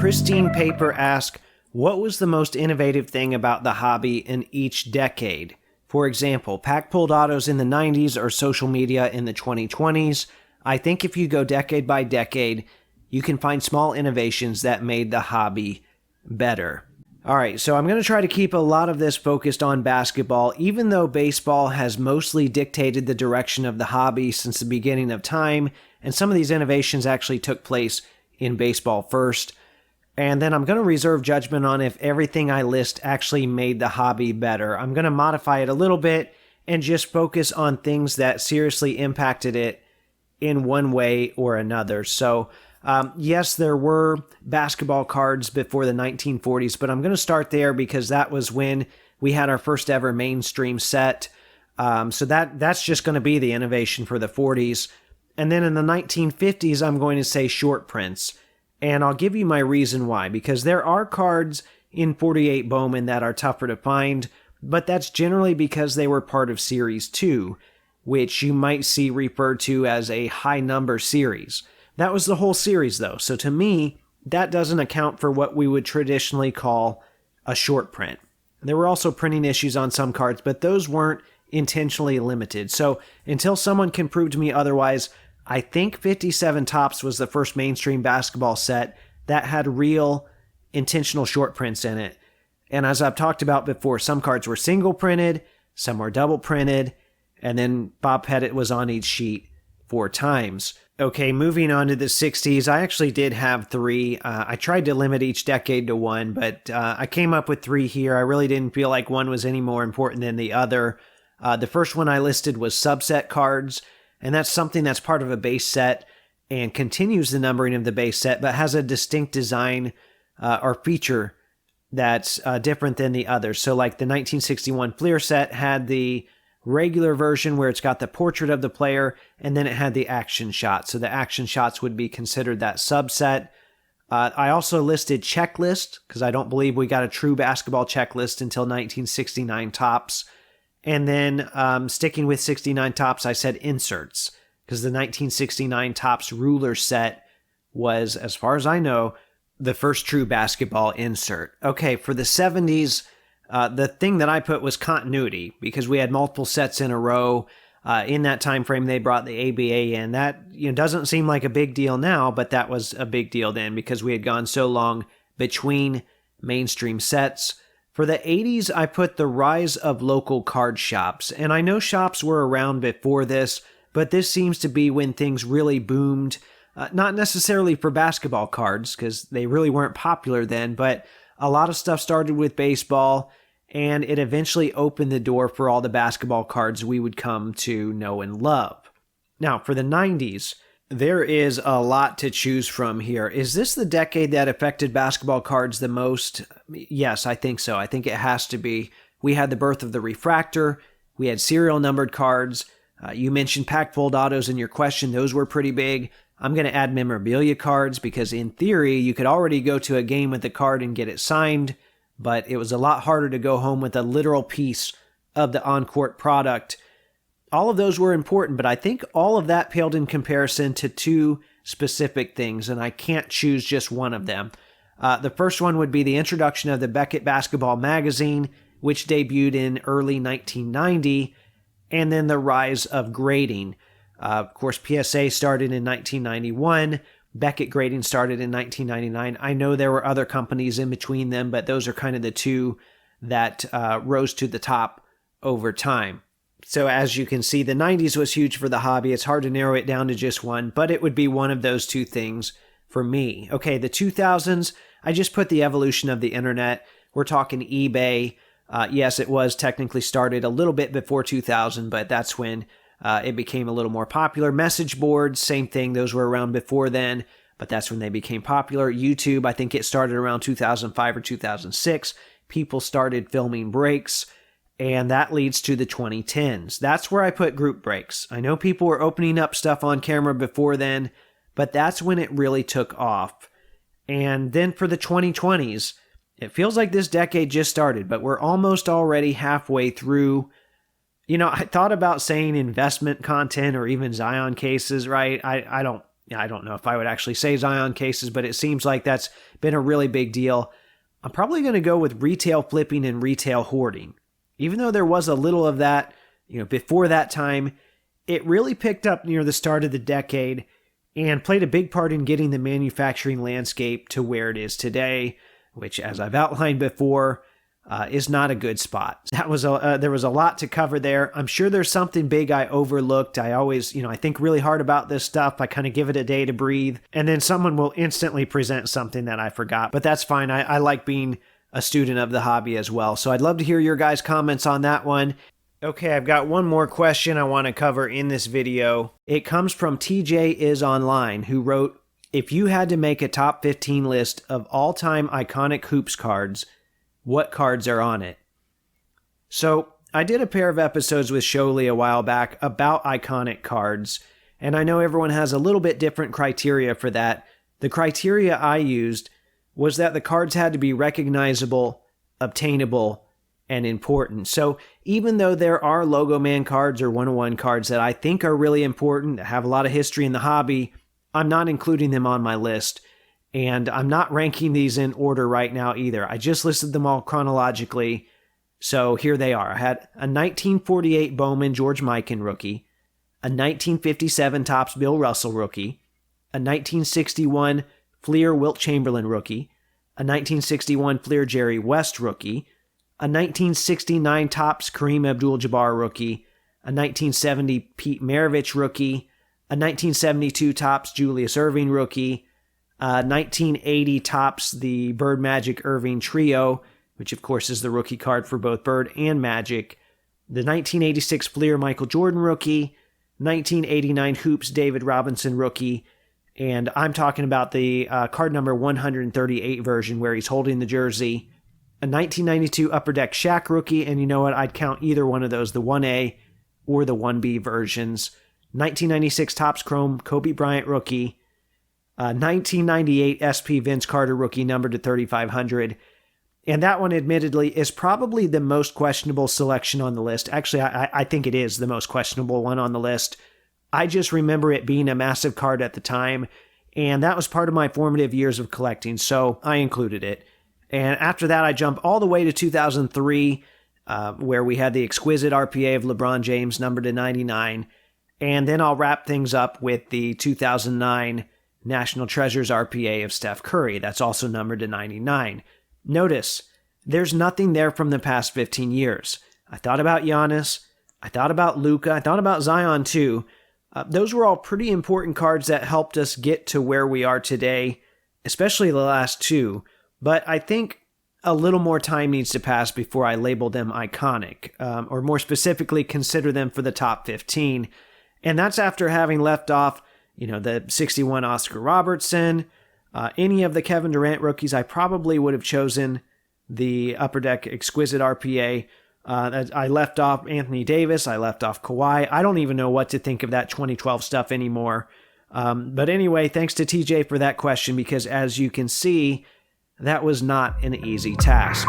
Christine Paper asks, what was the most innovative thing about the hobby in each decade? For example, pack-pulled autos in the 90s or social media in the 2020s. I think if you go decade by decade, you can find small innovations that made the hobby better. All right, so I'm going to try to keep a lot of this focused on basketball, even though baseball has mostly dictated the direction of the hobby since the beginning of time, and some of these innovations actually took place in baseball first. And then I'm going to reserve judgment on if everything I list actually made the hobby better. I'm going to modify it a little bit and just focus on things that seriously impacted it in one way or another. So, yes, there were basketball cards before the 1940s, but I'm going to start there because that was when we had our first ever mainstream set. So that's just going to be the innovation for the 40s. And then in the 1950s, I'm going to say short prints. And I'll give you my reason why, because there are cards in 48 Bowman that are tougher to find, but that's generally because they were part of Series 2, which you might see referred to as a high number series. That was the whole series, though, so to me, that doesn't account for what we would traditionally call a short print. There were also printing issues on some cards, but those weren't intentionally limited. So until someone can prove to me otherwise, I think 57 Topps was the first mainstream basketball set that had real intentional short prints in it. And as I've talked about before, some cards were single printed, some were double printed, and then Bob Pettit was on each sheet 4 times. Okay, moving on to the 60s, I actually did have 3. I tried to limit each decade to 1, but I came up with 3 here. I really didn't feel like one was any more important than the other. The first one I listed was subset cards, and that's something that's part of a base set and continues the numbering of the base set, but has a distinct design or feature that's different than the others. So like the 1961 Fleer set had the regular version where it's got the portrait of the player, and then it had the action shots. So the action shots would be considered that subset. I also listed checklist, because I don't believe we got a true basketball checklist until 1969 Topps. And then sticking with 69 Topps, I said inserts, because the 1969 Topps ruler set was, as far as I know, the first true basketball insert. Okay, for the 70s, the thing that I put was continuity, because we had multiple sets in a row. In that time frame, they brought the ABA in. That doesn't seem like a big deal now, but that was a big deal then because we had gone so long between mainstream sets. For the 80s, I put the rise of local card shops. And I know shops were around before this, but this seems to be when things really boomed. Not necessarily for basketball cards, because they really weren't popular then, but a lot of stuff started with baseball, and it eventually opened the door for all the basketball cards we would come to know and love. Now, for the 90s, there is a lot to choose from here. Is this the decade that affected basketball cards the most? Yes, I think so. I think it has to be. We had the birth of the refractor. We had serial numbered cards. You mentioned pack-pulled autos in your question. Those were pretty big. I'm going to add memorabilia cards because in theory, you could already go to a game with the card and get it signed, but it was a lot harder to go home with a literal piece of the on-court product. All of those were important, but I think all of that paled in comparison to 2 specific things, and I can't choose just one of them. The first one would be the introduction of the Beckett Basketball Magazine, which debuted in early 1990, and then the rise of grading. Of course, PSA started in 1991. Beckett grading started in 1999. I know there were other companies in between them, but those are kind of the 2 that rose to the top over time. So as you can see, the 90s was huge for the hobby. It's hard to narrow it down to just one, but it would be one of those 2 things for me. Okay, the 2000s, I just put the evolution of the internet. We're talking eBay. Yes, it was technically started a little bit before 2000, but that's when it became a little more popular. Message boards, same thing. Those were around before then, but that's when they became popular. YouTube, I think it started around 2005 or 2006. People started filming breaks, and that leads to the 2010s. That's where I put group breaks. I know people were opening up stuff on camera before then, but that's when it really took off. And then for the 2020s, it feels like this decade just started, but we're almost already halfway through. I thought about saying investment content or even Zion cases, right? I don't I don't know if I would actually say Zion cases, but it seems like that's been a really big deal. I'm probably going to go with retail flipping and retail hoarding. Even though there was a little of that, before that time, it really picked up near the start of the decade and played a big part in getting the manufacturing landscape to where it is today, which, as I've outlined before, is not a good spot. There was a lot to cover there. I'm sure there's something big I overlooked. I always, I think really hard about this stuff. I kind of give it a day to breathe, and then someone will instantly present something that I forgot. But that's fine. I like being a student of the hobby as well. So I'd love to hear your guys' comments on that one. Okay, I've got one more question I want to cover in this video. It comes from TJ Is Online, who wrote, if you had to make a top 15 list of all-time iconic hoops cards, what cards are on it? So I did a pair of episodes with Sholey a while back about iconic cards, and I know everyone has a little bit different criteria for that. The criteria I used was that the cards had to be recognizable, obtainable, and important. So even though there are Logo Man cards or 101 cards that I think are really important, that have a lot of history in the hobby, I'm not including them on my list. And I'm not ranking these in order right now either. I just listed them all chronologically. So here they are. I had a 1948 Bowman George Mikan rookie, a 1957 Topps Bill Russell rookie, a 1961 Fleer Wilt Chamberlain rookie, a 1961 Fleer Jerry West rookie, a 1969 Topps Kareem Abdul-Jabbar rookie, a 1970 Pete Maravich rookie, a 1972 Topps Julius Erving rookie, 1980 Topps the Bird Magic Irving Trio, which of course is the rookie card for both Bird and Magic, the 1986 Fleer Michael Jordan rookie, 1989 Hoops David Robinson rookie, and I'm talking about the card number 138 version where he's holding the jersey, a 1992 Upper Deck Shaq rookie, and you know what, I'd count either one of those, the 1A or the 1B versions, 1996 Topps Chrome Kobe Bryant rookie, 1998 SP Vince Carter rookie numbered to 3,500. And that one, admittedly, is probably the most questionable selection on the list. Actually, I think it is the most questionable one on the list. I just remember it being a massive card at the time, and that was part of my formative years of collecting, so I included it. And after that, I jump all the way to 2003, where we had the exquisite RPA of LeBron James numbered to 99. And then I'll wrap things up with the 2009 National Treasures RPA of Steph Curry. That's also numbered to 99. Notice, there's nothing there from the past 15 years. I thought about Giannis. I thought about Luka. I thought about Zion too. Those were all pretty important cards that helped us get to where we are today, especially the last two. But I think a little more time needs to pass before I label them iconic, or more specifically, consider them for the top 15. And that's after having left off the 61 Oscar Robertson, any of the Kevin Durant rookies. I probably would have chosen the Upper Deck Exquisite RPA. I left off Anthony Davis. I left off Kawhi. I don't even know what to think of that 2012 stuff anymore. But anyway, thanks to TJ for that question, because as you can see, that was not an easy task.